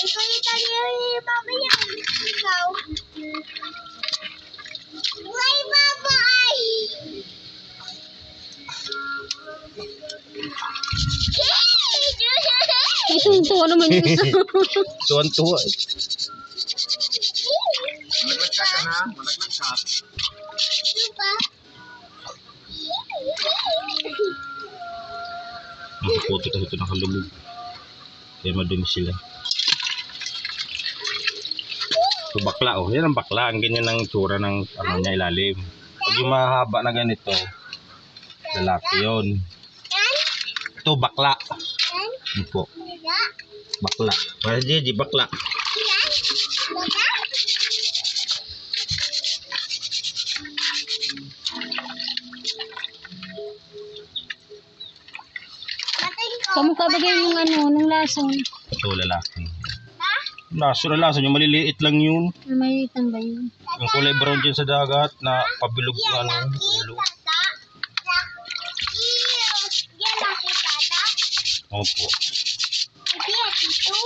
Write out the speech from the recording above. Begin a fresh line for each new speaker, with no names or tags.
Ipalitan niyo yung mamaya. Ikaw. Why, babay?
Tuwan-tuwa naman yung isa.
Tuwan-tuwa.
Malaglag ka na, malaglag ka.
Diba?
Nakaputi kasi ito nakalubog. Kaya madumi sila. So bakla, oh. Yan ang bakla. Ang ganyan ang tsura ng ano niya ilalim. Pag yung mahaba na ganito, lalaki yun. Ito bakla. Yan po. Bakla. Para Gigi, bakla.
Kamukha ba yung ano, ng lason?
Ito lalaki. Laso yung maliliit lang yun.
May ba yun?
Yung kulay brown dyan sa dagat na pabilog yung ano, ulo.
Yan laki, tata.
Opo.
Hindi, ito.